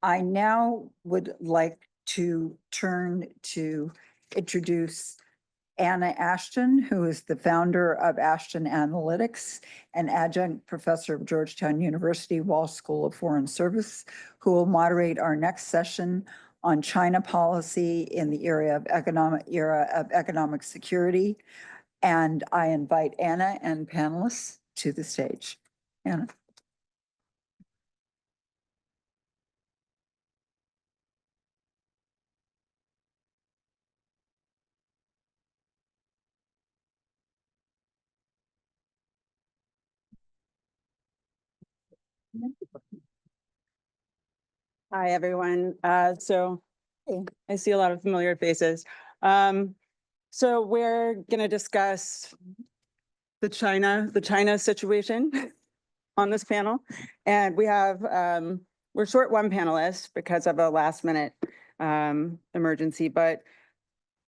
I now would like to turn to introduce Anna Ashton, who is the founder of Ashton Analytics and adjunct professor of Georgetown University Walsh School of Foreign Service, who will moderate our next session on China policy in the era of economic security. And I invite Anna and panelists to the stage. Anna. Hi, everyone. So I see a lot of familiar faces. So we're going to discuss the China situation on this panel. And we have, we're short one panelist because of a last minute emergency, but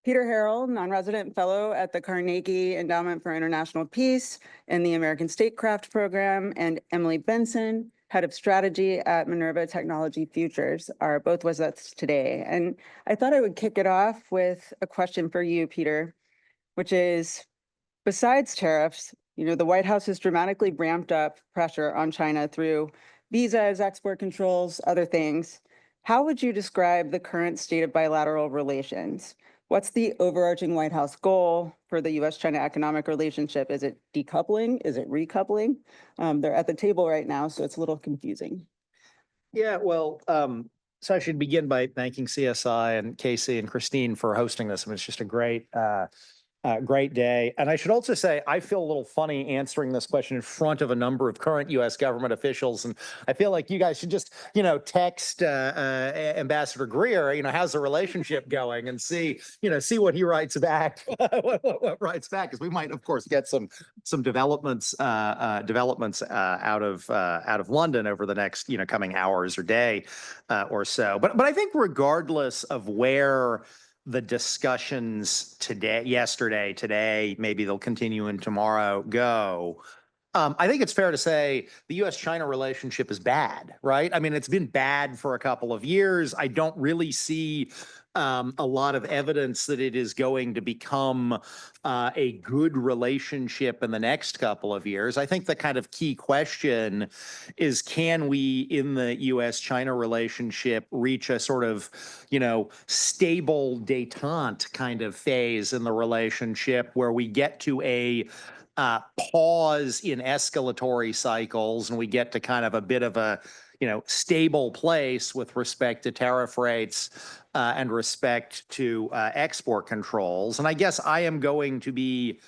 Peter Harrell, non-resident fellow at the Carnegie Endowment for International Peace and the American Statecraft Program, and Emily Benson, head of strategy at Minerva Technology Futures, are both with us today. And I thought I would kick it off with a question for you, Peter, which is, besides tariffs, the White House has dramatically ramped up pressure on China through visas, export controls, other things. How would you describe the current state of bilateral relations? What's the overarching White House goal for the U.S.-China economic relationship? Is it decoupling? Is it recoupling? They're at the table right now, so it's a little confusing. Yeah, well, so I should begin by thanking CSI and Casey and Christine for hosting this. I mean, it's just a great day. And I should also say, I feel a little funny answering this question in front of a number of current U.S. government officials. And I feel like you guys should just, text Ambassador Greer, how's the relationship going, and see what he writes back, what writes back, because we might, of course, get some developments out of London over the next, coming hours or day or so. But I think regardless of where the discussions yesterday, today, maybe they'll continue in tomorrow, go. I think it's fair to say the U.S.-China relationship is bad, right? I mean, it's been bad for a couple of years. I don't really see a lot of evidence that it is going to become a good relationship in the next couple of years. I think the kind of key question is, can we, in the U.S.-China relationship, reach a sort of, stable detente kind of phase in the relationship where we get to a pause in escalatory cycles and we get to kind of a bit of a, stable place with respect to tariff rates and respect to export controls. And I guess I am going to be,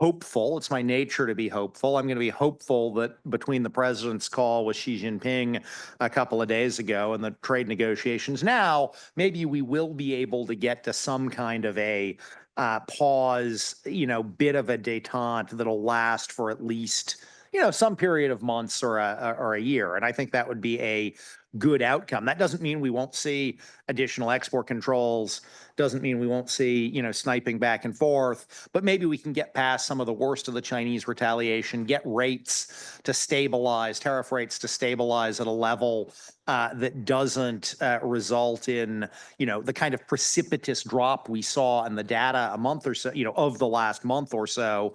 hopeful. It's my nature to be hopeful. I'm going to be hopeful that between the president's call with Xi Jinping a couple of days ago and the trade negotiations now, maybe we will be able to get to some kind of a pause, bit of a detente that'll last for at least, some period of months or a year. And I think that would be a good outcome. That doesn't mean we won't see additional export controls, doesn't mean we won't see, sniping back and forth, but maybe we can get past some of the worst of the Chinese retaliation, get rates to stabilize, tariff rates to stabilize at a level that doesn't result in, the kind of precipitous drop we saw in the data a month or so, of the last month or so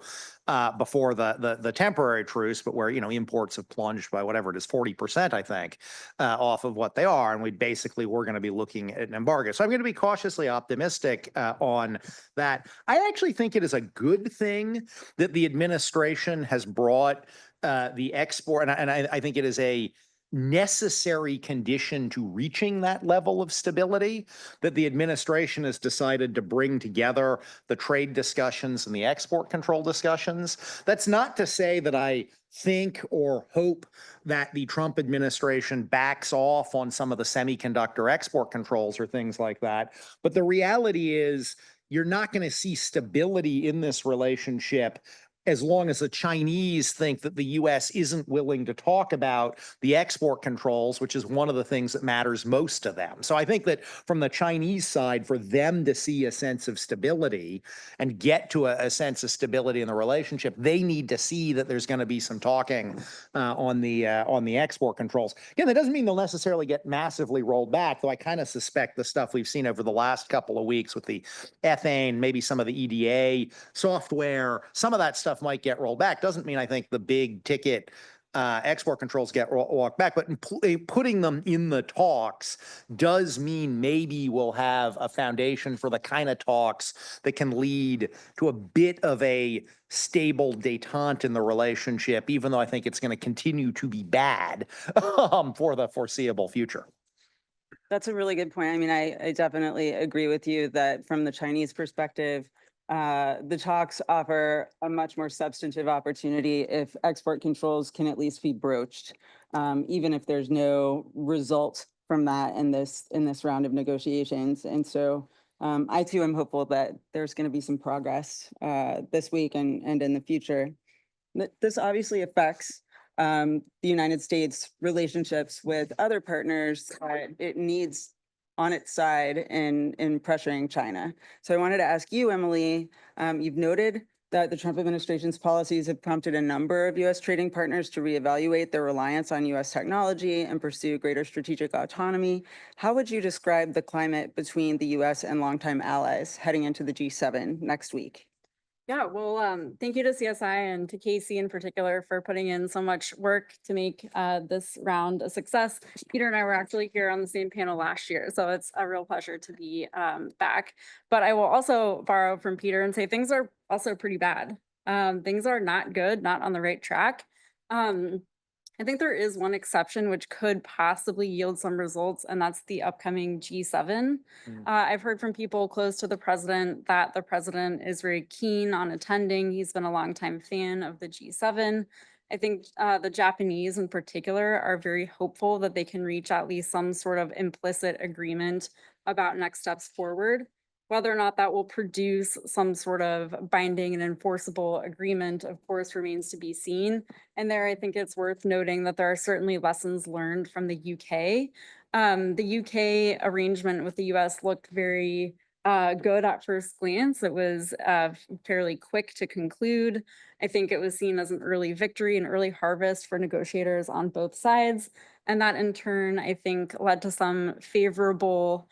before the temporary truce, but where, imports have plunged by whatever it is, 40%, I think, off of what they are. And we're going to be looking at an embargo. So I'm going to be cautiously optimistic on that. I actually think it is a good thing that the administration has brought the export, and I think it is a necessary condition to reaching that level of stability, that the administration has decided to bring together the trade discussions and the export control discussions. That's not to say that I think or hope that the Trump administration backs off on some of the semiconductor export controls or things like that. But the reality is, you're not going to see stability in this relationship as long as the Chinese think that the US isn't willing to talk about the export controls, which is one of the things that matters most to them. So I think that from the Chinese side, for them to see a sense of stability and get to a sense of stability in the relationship, they need to see that there's going to be some talking on the export controls. Again, that doesn't mean they'll necessarily get massively rolled back, though I kind of suspect the stuff we've seen over the last couple of weeks with the ethane, maybe some of the EDA software, some of that stuff might get rolled back. Doesn't mean I think the big ticket export controls get walked back, but putting them in the talks does mean maybe we'll have a foundation for the kind of talks that can lead to a bit of a stable detente in the relationship, even though I think it's going to continue to be bad for the foreseeable future. That's a really good point. I mean, I definitely agree with you that from the Chinese perspective, the talks offer a much more substantive opportunity if export controls can at least be broached, even if there's no result from that in this round of negotiations. And so I too am hopeful that there's going to be some progress this week and in the future. This obviously affects the United States relationships with other partners it needs on its side in pressuring China. So I wanted to ask you, Emily, you've noted that the Trump administration's policies have prompted a number of U.S. trading partners to reevaluate their reliance on U.S. technology and pursue greater strategic autonomy. How would you describe the climate between the U.S. and longtime allies heading into the G7 next week? Yeah, well, thank you to CSI and to Casey in particular for putting in so much work to make this round a success. Peter and I were actually here on the same panel last year, so it's a real pleasure to be back. But I will also borrow from Peter and say things are also pretty bad. Things are not good, not on the right track. I think there is one exception which could possibly yield some results, and that's the upcoming G7. I've heard from people close to the president that the president is very keen on attending. He's been a longtime fan of the G7. I think the Japanese in particular are very hopeful that they can reach at least some sort of implicit agreement about next steps forward. Whether or not that will produce some sort of binding and enforceable agreement, of course, remains to be seen. And there, I think it's worth noting that there are certainly lessons learned from the UK. The UK arrangement with the US looked very good at first glance. It was fairly quick to conclude. I think it was seen as an early victory, an early harvest for negotiators on both sides. And that in turn, I think, led to some favorable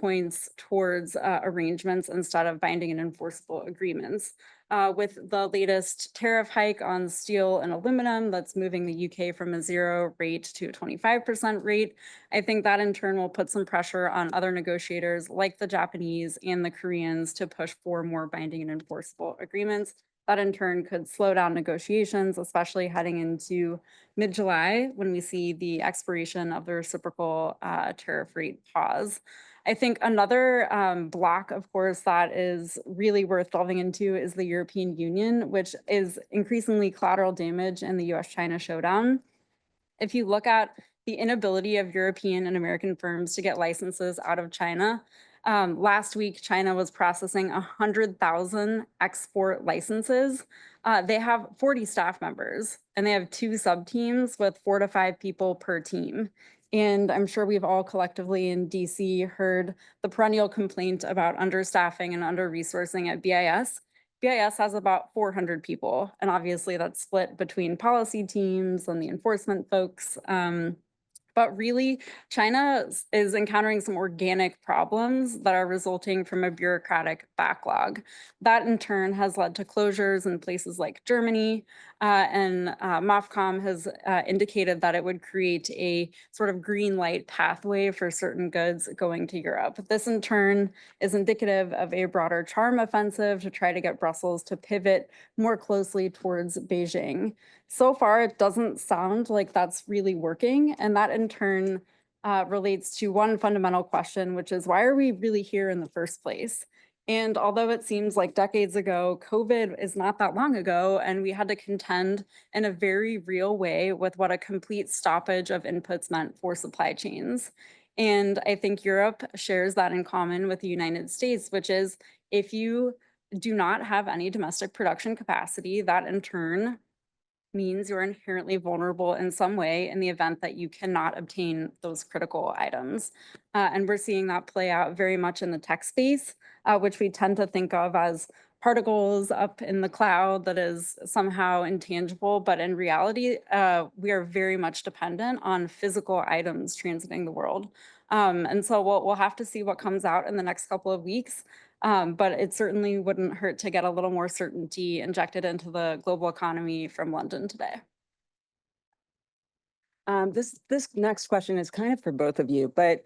points towards arrangements instead of binding and enforceable agreements. With the latest tariff hike on steel and aluminum that's moving the UK from a 0 rate to a 25% rate, I think that in turn will put some pressure on other negotiators like the Japanese and the Koreans to push for more binding and enforceable agreements. That in turn could slow down negotiations, especially heading into mid-July when we see the expiration of the reciprocal tariff rate pause. I think another block, of course, that is really worth delving into is the European Union, which is increasingly collateral damage in the US-China showdown. If you look at the inability of European and American firms to get licenses out of China, last week, China was processing 100,000 export licenses. They have 40 staff members and they have 2 sub-teams with 4 to 5 people per team. And I'm sure we've all collectively in DC heard the perennial complaint about understaffing and under-resourcing at BIS. BIS has about 400 people, and obviously that's split between policy teams and the enforcement folks. But really, China is encountering some organic problems that are resulting from a bureaucratic backlog. That in turn has led to closures in places like Germany, and MOFCOM has indicated that it would create a sort of green light pathway for certain goods going to Europe. This in turn is indicative of a broader charm offensive to try to get Brussels to pivot more closely towards Beijing. So far, it doesn't sound like that's really working, and that in turn relates to one fundamental question, which is why are we really here in the first place? And although it seems like decades ago, COVID is not that long ago, and we had to contend in a very real way with what a complete stoppage of inputs meant for supply chains. And I think Europe shares that in common with the United States, which is if you do not have any domestic production capacity, that in turn means you're inherently vulnerable in some way in the event that you cannot obtain those critical items. And we're seeing that play out very much in the tech space, which we tend to think of as particles up in the cloud that is somehow intangible. But in reality, we are very much dependent on physical items transiting the world. And so we'll have to see what comes out in the next couple of weeks. But it certainly wouldn't hurt to get a little more certainty injected into the global economy from London today. This next question is kind of for both of you, but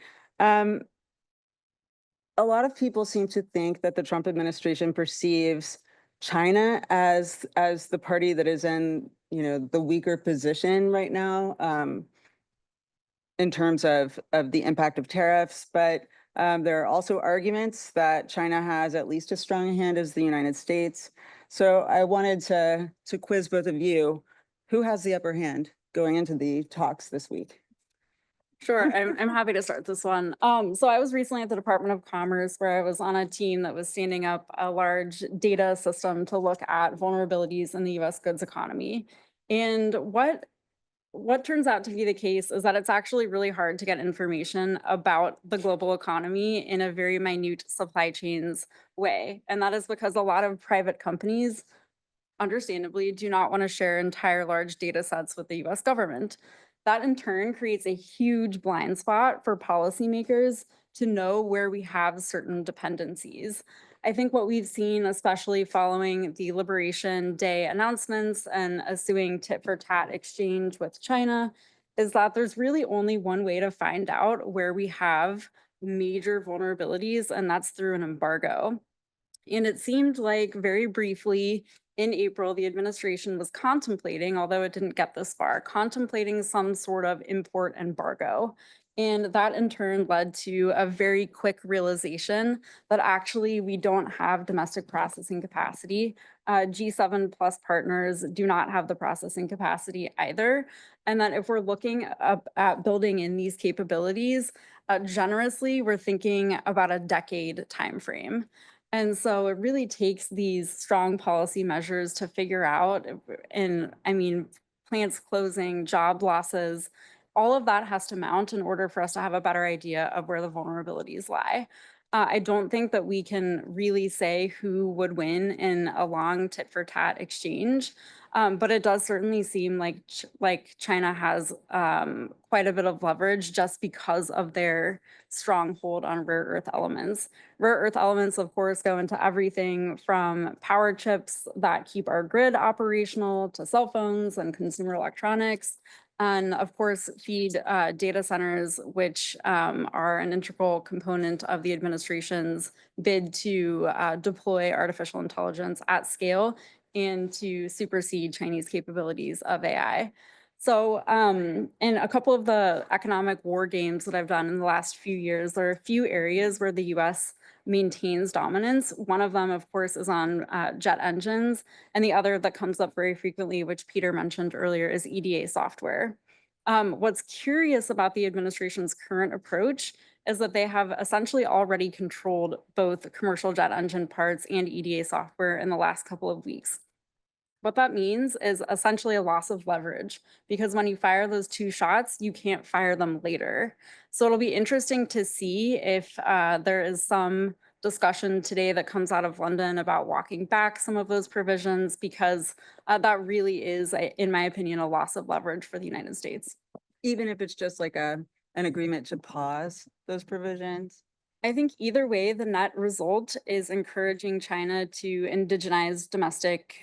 a lot of people seem to think that the Trump administration perceives China as the party that is in, the weaker position right now, in terms of the impact of tariffs. But there are also arguments that China has at least as strong a hand as the United States. So I wanted to quiz both of you. Who has the upper hand going into the talks this week? Sure, I'm happy to start this one. So I was recently at the Department of Commerce where I was on a team that was standing up a large data system to look at vulnerabilities in the US goods economy. And what turns out to be the case is that it's actually really hard to get information about the global economy in a very minute supply chains way. And that is because a lot of private companies, understandably, do not want to share entire large data sets with the US government. That in turn creates a huge blind spot for policymakers to know where we have certain dependencies. I think what we've seen, especially following the Liberation Day announcements and ensuing tit for tat exchange with China, is that there's really only one way to find out where we have major vulnerabilities, and that's through an embargo. And it seemed like very briefly in April, the administration was contemplating, although it didn't get this far, contemplating some sort of import embargo. And that in turn led to a very quick realization that actually we don't have domestic processing capacity. G7 plus partners do not have the processing capacity either. And that if we're looking at building in these capabilities, generously, we're thinking about a decade timeframe. And so it really takes these strong policy measures to figure out, and I mean, plants closing, job losses, all of that has to mount in order for us to have a better idea of where the vulnerabilities lie. I don't think that we can really say who would win in a long tit for tat exchange. But it does certainly seem like China has quite a bit of leverage just because of their stronghold on rare earth elements. Rare earth elements, of course, go into everything from power chips that keep our grid operational to cell phones and consumer electronics. And of course, feed data centers, which are an integral component of the administration's bid to deploy artificial intelligence at scale and to supersede Chinese capabilities of AI. So in a couple of the economic war games that I've done in the last few years, there are a few areas where the US maintains dominance. One of them, of course, is on jet engines, and the other that comes up very frequently, which Peter mentioned earlier, is EDA software. What's curious about the administration's current approach is that they have essentially already controlled both commercial jet engine parts and EDA software in the last couple of weeks. What that means is essentially a loss of leverage, because when you fire those two shots, you can't fire them later. So it'll be interesting to see if there is some discussion today that comes out of London about walking back some of those provisions, because that really is, in my opinion, a loss of leverage for the United States. Even if it's just like an agreement to pause those provisions? I think either way, the net result is encouraging China to indigenize domestic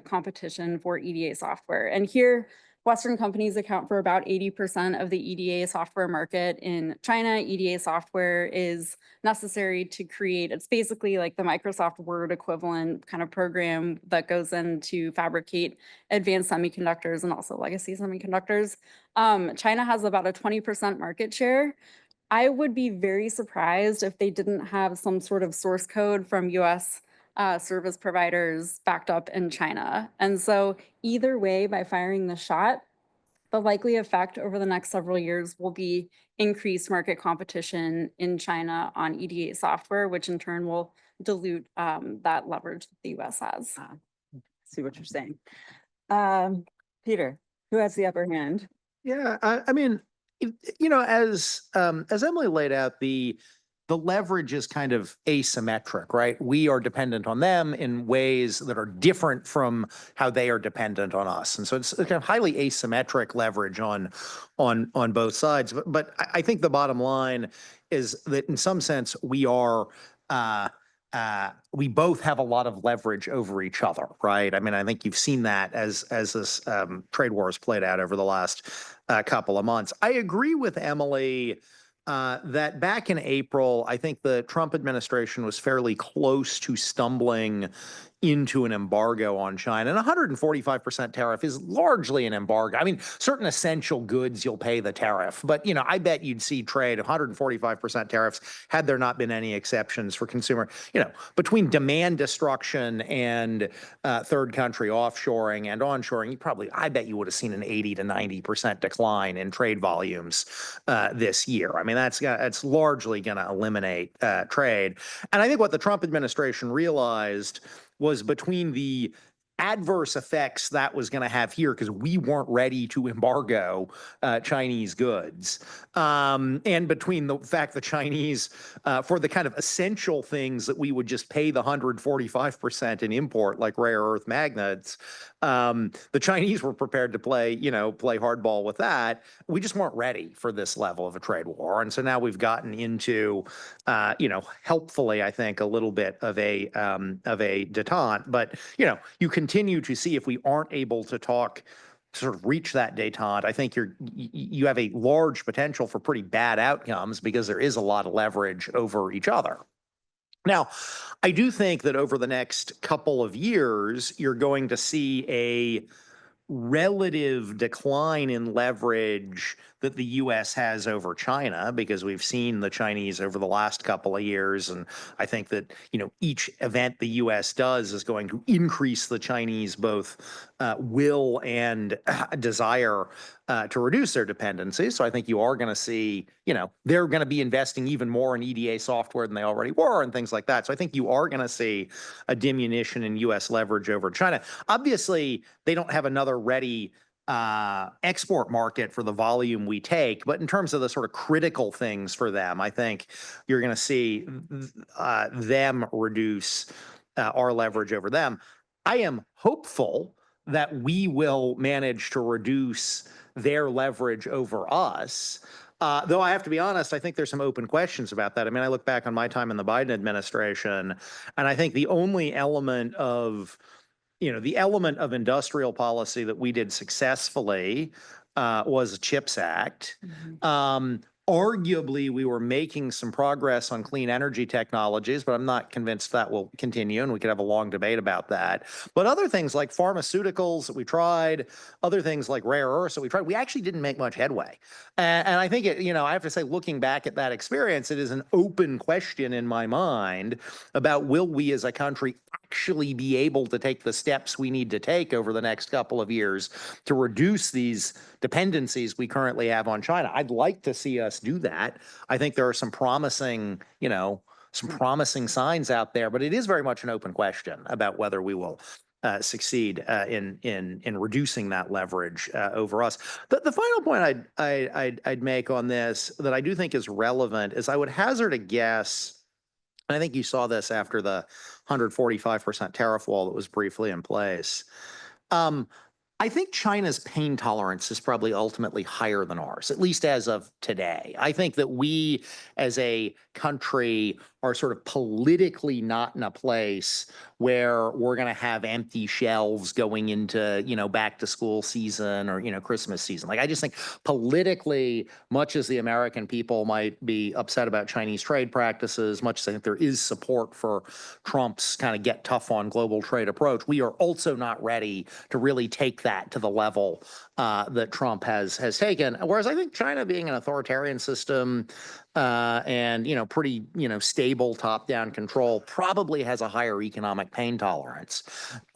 competition for EDA software. And here, Western companies account for about 80% of the EDA software market in China. EDA software is necessary to create, it's basically like the Microsoft Word equivalent kind of program that goes in to fabricate advanced semiconductors and also legacy semiconductors. China has about a 20% market share. I would be very surprised if they didn't have some sort of source code from US service providers backed up in China. And so either way, by firing the shot, the likely effect over the next several years will be increased market competition in China on EDA software, which in turn will dilute that leverage that the US has. See what you're saying. Peter, who has the upper hand? Yeah, I mean, as Emily laid out, the leverage is kind of asymmetric, right? We are dependent on them in ways that are different from how they are dependent on us, and so it's kind of highly asymmetric leverage on both sides. But I think the bottom line is that in some sense we are. We both have a lot of leverage over each other, right? I mean, I think you've seen that as this trade war has played out over the last couple of months. I agree with Emily that back in April, I think the Trump administration was fairly close to stumbling into an embargo on China. And 145% tariff is largely an embargo. I mean, certain essential goods, you'll pay the tariff. But, I bet you'd see trade 145% tariffs had there not been any exceptions for consumer. Between demand destruction and third country offshoring and onshoring, I bet you would have seen an 80 to 90% decline in trade volumes this year. I mean, that's largely going to eliminate trade. And I think what the Trump administration realized was between the adverse effects that was going to have here because we weren't ready to embargo Chinese goods. And between the fact the Chinese, for the kind of essential things that we would just pay the 145% in import, like rare earth magnets, the Chinese were prepared to play hardball with that. We just weren't ready for this level of a trade war. And so now we've gotten into, helpfully, I think, a little bit of a detente. But, you continue to see if we aren't able to sort of reach that detente, I think you have a large potential for pretty bad outcomes because there is a lot of leverage over each other. Now, I do think that over the next couple of years, you're going to see a relative decline in leverage that the U.S. has over China because we've seen the Chinese over the last couple of years. And I think that, each event the U.S. does is going to increase the Chinese both will and desire to reduce their dependency. So I think you are going to see, they're going to be investing even more in EDA software than they already were and things like that. So I think you are going to see a diminution in U.S. leverage over China. Obviously, they don't have another ready export market for the volume we take, but in terms of the sort of critical things for them, I think you're going to see them reduce our leverage over them. I am hopeful that we will manage to reduce their leverage over us. Though I have to be honest, I think there's some open questions about that. I mean, I look back on my time in the Biden administration, and I think the only element of industrial policy that we did successfully was the CHIPS Act. Arguably, we were making some progress on clean energy technologies, but I'm not convinced that will continue, and we could have a long debate about that. But other things like pharmaceuticals that we tried, other things like rare earths that we tried, we actually didn't make much headway. And I think I have to say, looking back at that experience, it is an open question in my mind about will we as a country actually be able to take the steps we need to take over the next couple of years to reduce these dependencies we currently have on China. I'd like to see us do that. I think there are some promising signs out there, but it is very much an open question about whether we will succeed in reducing that leverage over us. The final point I'd make on this that I do think is relevant is I would hazard a guess. And I think you saw this after the 145% tariff wall that was briefly in place. I think China's pain tolerance is probably ultimately higher than ours, at least as of today. I think that we as a country are sort of politically not in a place where we're going to have empty shelves going into, back to school season or, Christmas season. Like, I just think politically, much as the American people might be upset about Chinese trade practices, much as I think there is support for Trump's kind of get tough on global trade approach, we are also not ready to really take that to the level that Trump has taken. Whereas I think China being an authoritarian system and, pretty, stable stable top-down control probably has a higher economic pain tolerance,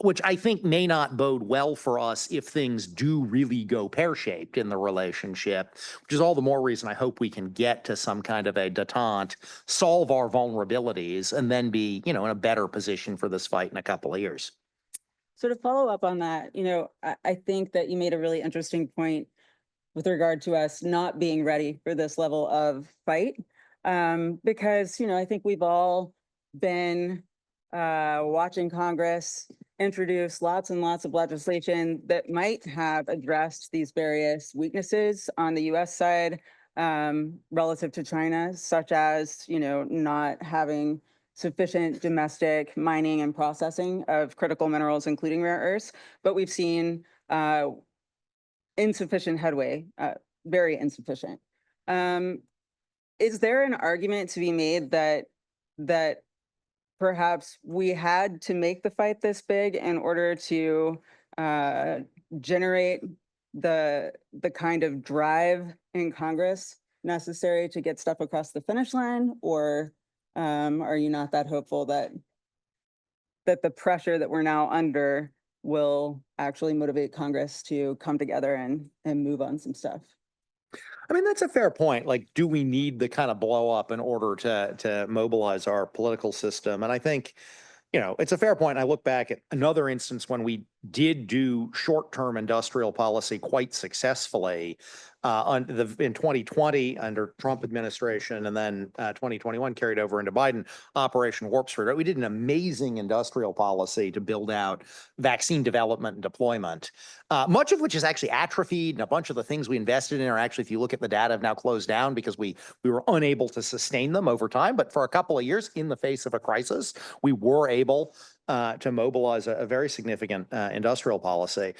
which I think may not bode well for us if things do really go pear-shaped in the relationship, which is all the more reason I hope we can get to some kind of a detente, solve our vulnerabilities, and then be, in a better position for this fight in a couple of years. So to follow up on that, I think that you made a really interesting point with regard to us not being ready for this level of fight. Because, I think we've all been watching Congress introduce lots and lots of legislation that might have addressed these various weaknesses on the US side relative to China, such as, not having sufficient domestic mining and processing of critical minerals, including rare earths. But we've seen insufficient headway, very insufficient. Is there an argument to be made that perhaps we had to make the fight this big in order to generate the kind of drive in Congress necessary to get stuff across the finish line? Or are you not that hopeful that the pressure that we're now under will actually motivate Congress to come together and move on some stuff? I mean, that's a fair point. Like, do we need the kind of blow up in order to mobilize our political system? And I think, it's a fair point. I look back at another instance when we did do short-term industrial policy quite successfully in 2020 under Trump administration, and then 2021 carried over into Biden, Operation Warp Speed. Right? We did an amazing industrial policy to build out vaccine development and deployment, much of which is actually atrophied, and a bunch of the things we invested in are actually, if you look at the data, have now closed down because we were unable to sustain them over time. But for a couple of years, in the face of a crisis, we were able to mobilize a very significant industrial policy.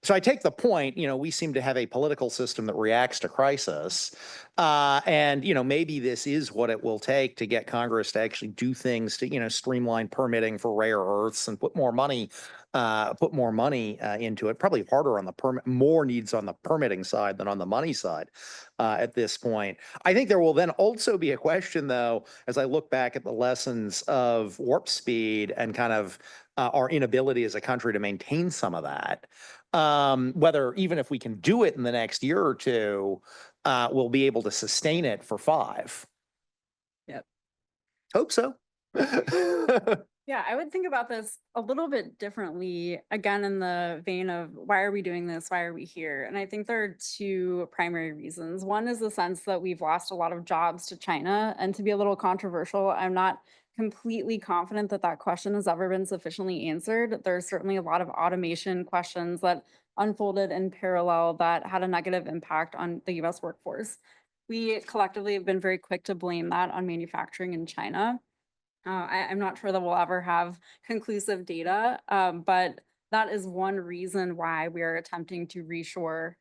So I take the point, we seem to have a political system that reacts to crisis. And, maybe this is what it will take to get Congress to actually do things to, streamline permitting for rare earths and put more money into it. Probably harder on the more needs on the permitting side than on the money side at this point. I think there will then also be a question, though, as I look back at the lessons of warp speed and kind of our inability as a country to maintain some of that, whether even if we can do it in the next year or two, we'll be able to sustain it for 5. Yep. Hope so. Yeah, I would think about this a little bit differently, again, in the vein of why are we doing this? Why are we here? And I think there are 2 primary reasons. One is the sense that we've lost a lot of jobs to China. And to be a little controversial, I'm not completely confident that that question has ever been sufficiently answered. There's certainly a lot of automation questions that unfolded in parallel that had a negative impact on the US workforce. We collectively have been very quick to blame that on manufacturing in China. I'm not sure that we'll ever have conclusive data, but that is one reason why we are attempting to reshore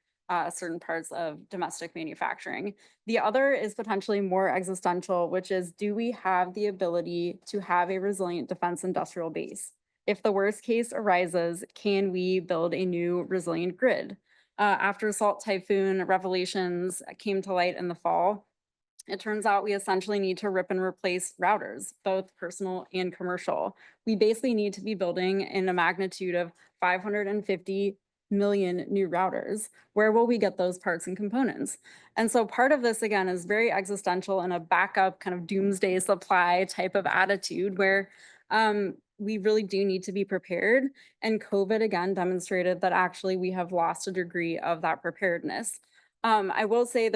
certain parts of domestic manufacturing. The other is potentially more existential, which is, do we have the ability to have a resilient defense industrial base? If the worst case arises, can we build a new resilient grid? After Salt Typhoon revelations came to light in the fall, it turns out we essentially need to rip and replace routers, both personal and commercial. We basically need to be building in a magnitude of 550 million new routers. Where will we get those parts and components? And so part of this, again, is very existential and a backup kind of doomsday supply type of attitude where we really do need to be prepared. And COVID, again, demonstrated that actually we have lost a degree of that preparedness. I will say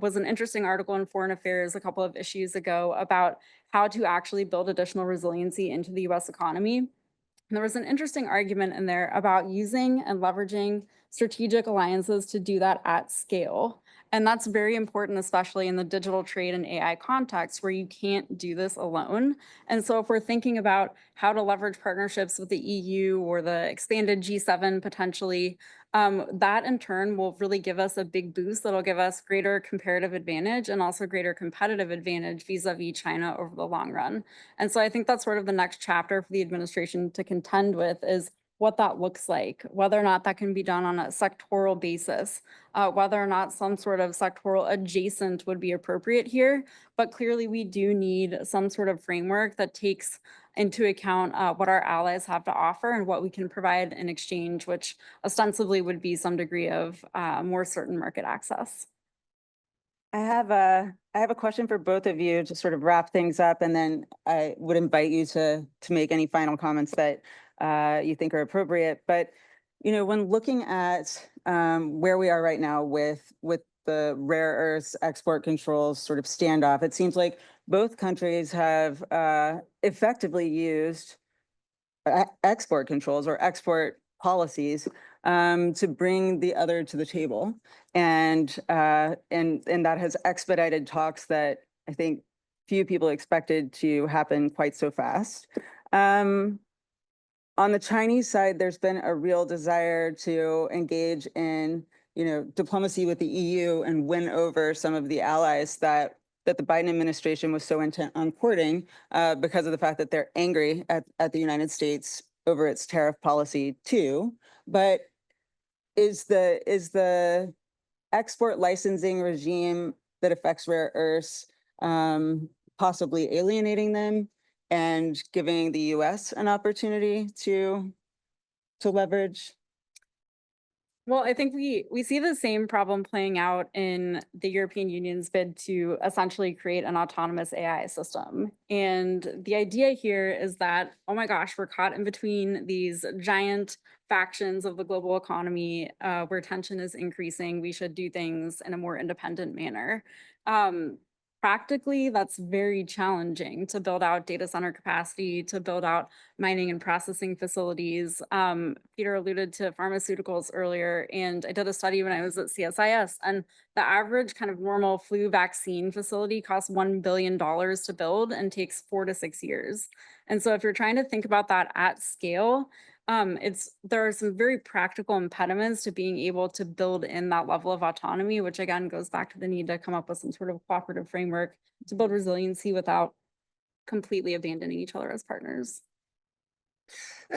was an interesting article in Foreign Affairs a couple of issues ago about how to actually build additional resiliency into the US economy. And there was an interesting argument in there about using and leveraging strategic alliances to do that at scale. And that's very important, especially in the digital trade and AI context where you can't do this alone. And so if we're thinking about how to leverage partnerships with the EU or the expanded G7 potentially, that in turn will really give us a big boost that'll give us greater comparative advantage and also greater competitive advantage vis-a-vis China over the long run. And so I think that's sort of the next chapter for the administration to contend with is what that looks like, whether or not that can be done on a sectoral basis, whether or not some sort of sectoral adjacent would be appropriate here. But clearly, we do need some sort of framework that takes into account what our allies have to offer and what we can provide in exchange, which ostensibly would be some degree of more certain market access. I have a question for both of you to sort of wrap things up, and then I would invite you to make any final comments that you think are appropriate. But, you know, when looking at where we are right now with the rare earths export controls sort of standoff, it seems like both countries have effectively used export controls or export policies to bring the other to the table. And that has expedited talks that I think few people expected to happen quite so fast. On the Chinese side, there's been a real desire to engage in, you know, diplomacy with the EU and win over some of the allies that the Biden administration was so intent on courting because of the fact that they're angry at the United States over its tariff policy too. But is the export licensing regime that affects rare earths possibly alienating them and giving the US an opportunity to leverage? Well, I think we see the same problem playing out in the European Union's bid to essentially create an autonomous AI system. And the idea here is that, oh my gosh, we're caught in between these giant factions of the global economy where tension is increasing. We should do things in a more independent manner. Practically, that's very challenging to build out data center capacity, to build out mining and processing facilities. Peter alluded to pharmaceuticals earlier, and I did a study when I was at CSIS, and the average kind of normal flu vaccine facility costs $1 billion to build and takes 4 to 6 years. And so if you're trying to think about that at scale, there are some very practical impediments to being able to build in that level of autonomy, which again goes back to the need to come up with some sort of cooperative framework to build resiliency without completely abandoning each other as partners.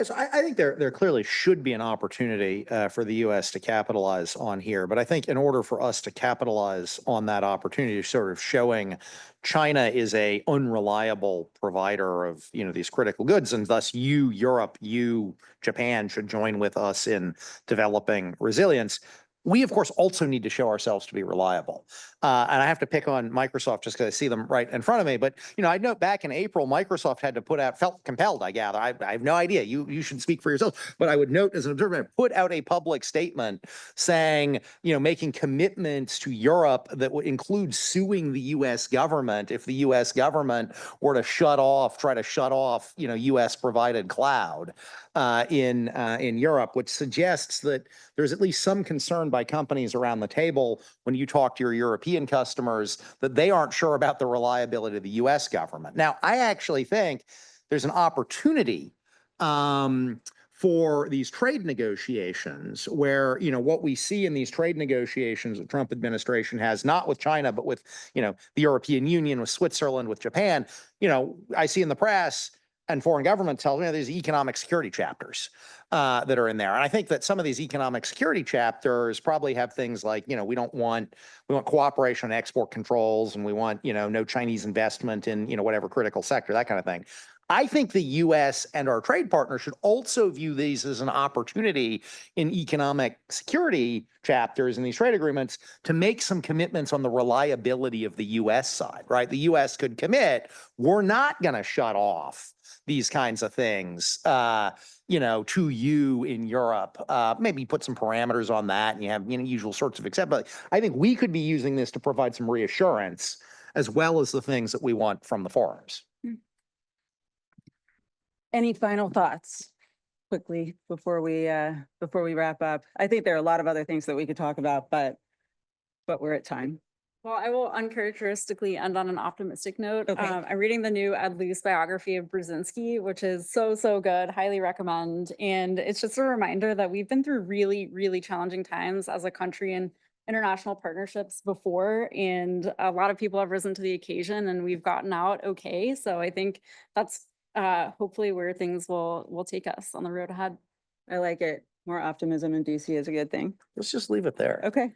So I think there clearly should be an opportunity for the U.S. to capitalize on here. But I think in order for us to capitalize on that opportunity, sort of showing China is a unreliable provider of, you know, these critical goods, and thus you, Europe, you, Japan should join with us in developing resilience. We, of course, also need to show ourselves to be reliable. And I have to pick on Microsoft just because I see them right in front of me. But, you know, I know back in April, Microsoft had to felt compelled, I gather. I have no idea. You should speak for yourself. But I would note as an observer, put out a public statement saying, you know, making commitments to Europe that would include suing the U.S. government if the U.S. government were to try to shut off, you know, U.S. provided cloud in Europe, which suggests that there's at least some concern by companies around the table when you talk to your European customers that they aren't sure about the reliability of the U.S. government. Now, I actually think there's an opportunity for these trade negotiations where, you know, what we see in these trade negotiations the Trump administration has, not with China, but with, you know, the European Union, with Switzerland, with Japan, you know, I see in the press and foreign government tells me there's economic security chapters that are in there. And I think that some of these economic security chapters probably have things like, you know, we want cooperation on export controls, and we want, you know, no Chinese investment in, you know, whatever critical sector, that kind of thing. I think the U.S. and our trade partners should also view these as an opportunity in economic security chapters in these trade agreements to make some commitments on the reliability of the U.S. side, right? The U.S. could commit, we're not going to shut off these kinds of things, you know, to you in Europe. Maybe put some parameters on that, and you have, you know, usual sorts of except. But I think we could be using this to provide some reassurance as well as the things that we want from the forums. Any final thoughts quickly before we wrap up? I think there are a lot of other things that we could talk about, but we're at time. Well, I will uncharacteristically end on an optimistic note. Okay. I'm reading the new Ed Luce biography of Brzezinski, which is so good. Highly recommend. And it's just a reminder that we've been through really, really challenging times as a country and international partnerships before. And a lot of people have risen to the occasion, and we've gotten out okay. So I think that's hopefully where things will take us on the road ahead. I like it. More optimism in DC is a good thing. Let's just leave it there. Okay.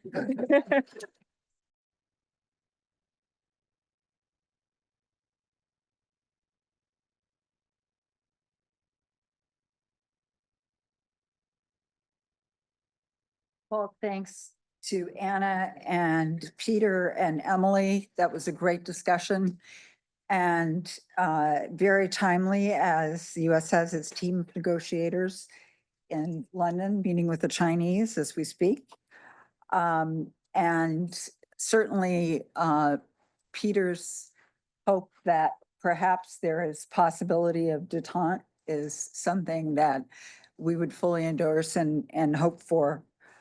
Well, thanks to Anna and Peter and Emily. That was a great discussion. And very timely as the US has its team of negotiators in London, meeting with the Chinese as we speak. And certainly Peter's hope that perhaps there is possibility of detente is something that we would fully endorse and hope for